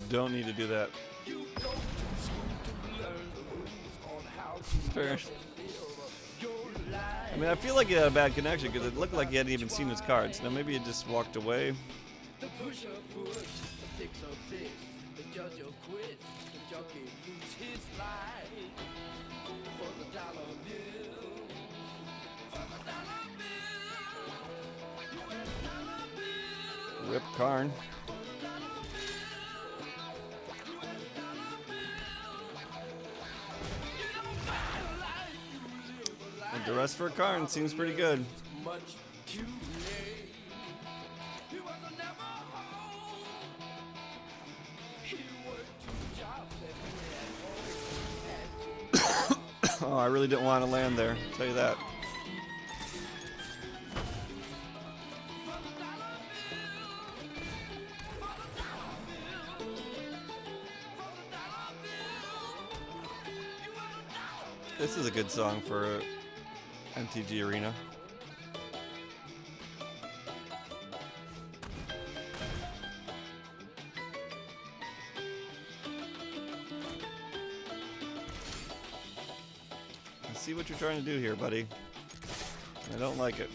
Don't need to do that. Fair. I mean, I feel like he had a bad connection because it looked like he hadn't even seen his cards. Now maybe he just walked away. Rip Karn. And the rest for Karn seems pretty good. Oh, I really didn't want to land there, I'll tell you that. This is a good song for MTG Arena. I see what you're trying to do here, buddy. I don't like it.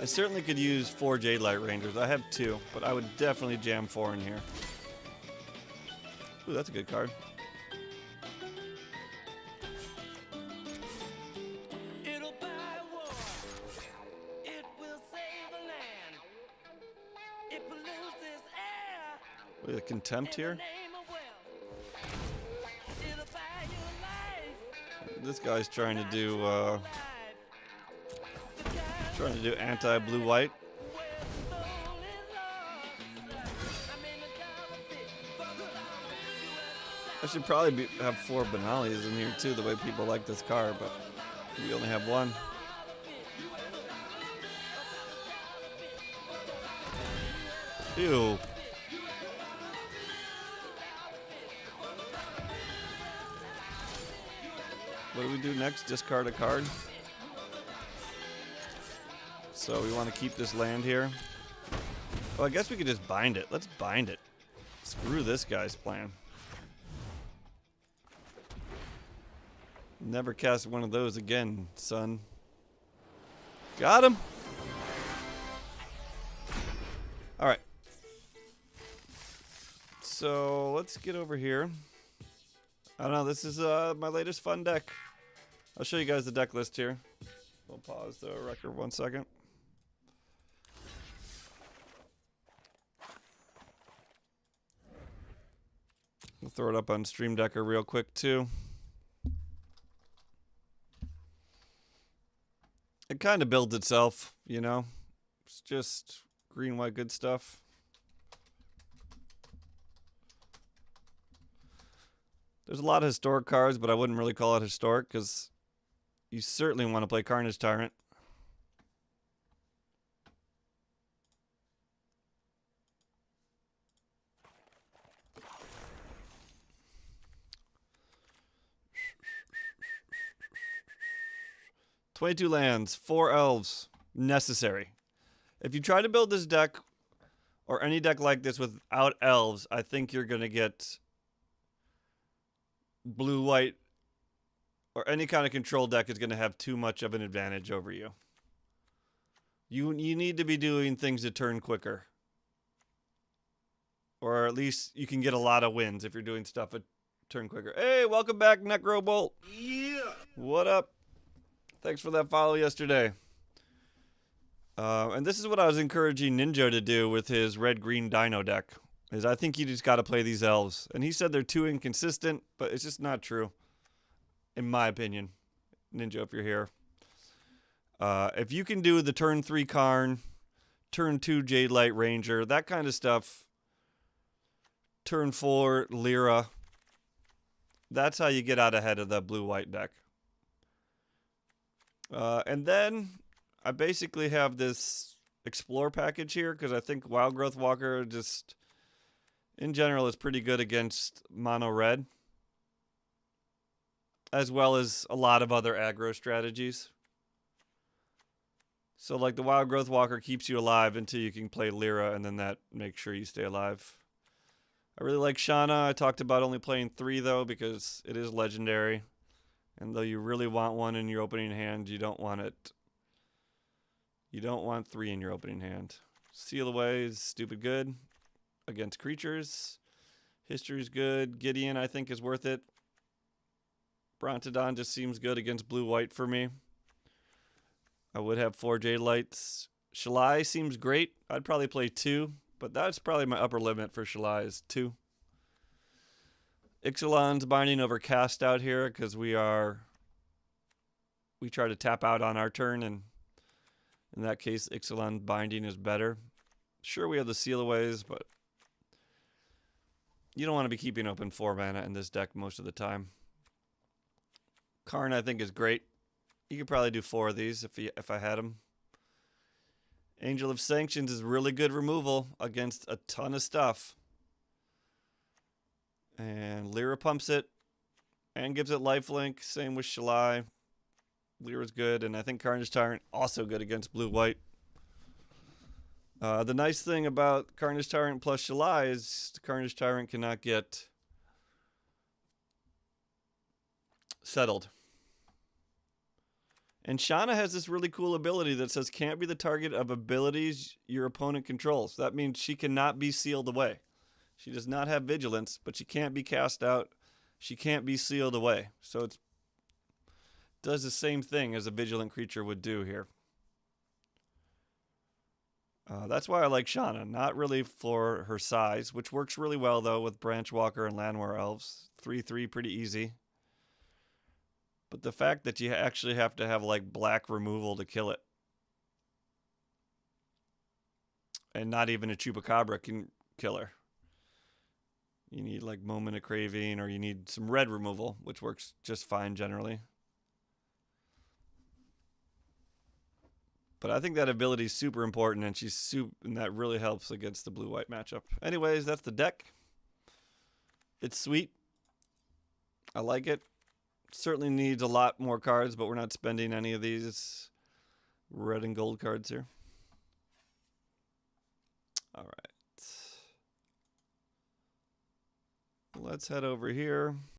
I certainly could use 4 Jade Light Rangers. I have 2, but I would definitely jam 4 in here. Ooh, that's a good card. Wait, a contempt here? This guy's trying to do anti-blue white. I should probably have 4 Benalis in here too, the way people like this card, but we only have 1. Ew. What do we do next? Discard a card. So we want to keep this land here. Well, I guess we could just bind it. Let's bind it. Screw this guy's plan. Never cast one of those again, son. Got him. All right. So let's get over here. I don't know. This is my latest fun deck. I'll show you guys the deck list here. We'll pause the record 1 second. We'll throw it up on Stream Decker real quick too. It kind of builds itself, you know. It's just green, white, good stuff. There's a lot of historic cards, but I wouldn't really call it historic because you certainly want to play Carnage Tyrant. "22 lands, 4 elves, necessary." If you try to build this deck, or any deck like this without elves, I think you're going to get blue-white, or any kind of control deck is going to have too much of an advantage over you. You need to be doing things to turn quicker. Or at least you can get a lot of wins if you're doing stuff at turn quicker. Hey, welcome back, Necrobolt. Yeah. What up? Thanks for that follow yesterday. And this is what I was encouraging Ninja to do with his red-green Dino deck. Is I think you just got to play these elves. And he said they're too inconsistent, but it's just not true. In my opinion. Ninja, if you're here. If you can do the turn 3 Karn, turn 2 Jade Light Ranger, that kind of stuff, turn 4 Lyra, that's how you get out ahead of the blue-white deck. And then I basically have this Explore package here because I think Wild Growth Walker just, in general, is pretty good against mono red, as well as a lot of other aggro strategies. So like the Wild Growth Walker keeps you alive until you can play Lyra, and then that makes sure you stay alive. I really like Shauna. I talked about only playing 3 though because it is legendary. And though you really want one in your opening hand, you don't want it. You don't want 3 in your opening hand. Seal Away is stupid good against creatures. History's good. Gideon, I think, is worth it. Brontodon just seems good against blue-white for me. I would have 4 Jade Lights. Shalai seems great. I'd probably play 2, but that's probably my upper limit for Shalai is 2. Ixalan's binding over cast out here because we try to tap out on our turn, and in that case, Ixalan binding is better. Sure, we have the Seal Aways, but you don't want to be keeping open 4 mana in this deck most of the time. Karn, I think, is great. You could probably do 4 of these if I had them. Angel of Sanctions is really good removal against a ton of stuff. And Lyra pumps it and gives it lifelink. Same with Shalai. Lyra's good, and I think Carnage Tyrant also good against blue-white. The nice thing about Carnage Tyrant plus Shalai is the Carnage Tyrant cannot get settled. And Shauna has this really cool ability that says can't be the target of abilities your opponent controls. That means she cannot be sealed away. She does not have vigilance, but she can't be cast out. She can't be sealed away. So it does the same thing as a vigilant creature would do here. That's why I like Shauna. Not really for her size, which works really well, though, with Branchwalker and Llanowar Elves. 3/3, pretty easy. But the fact that you actually have to have, like, black removal to kill it. And not even a Chupacabra can kill her. You need, like, Moment of Craving, or you need some red removal, which works just fine generally. But I think that ability is super important, and and that really helps against the blue-white matchup. Anyways, that's the deck. It's sweet. I like it. Certainly needs a lot more cards, but we're not spending any of these red and gold cards here. All right. Let's head over here.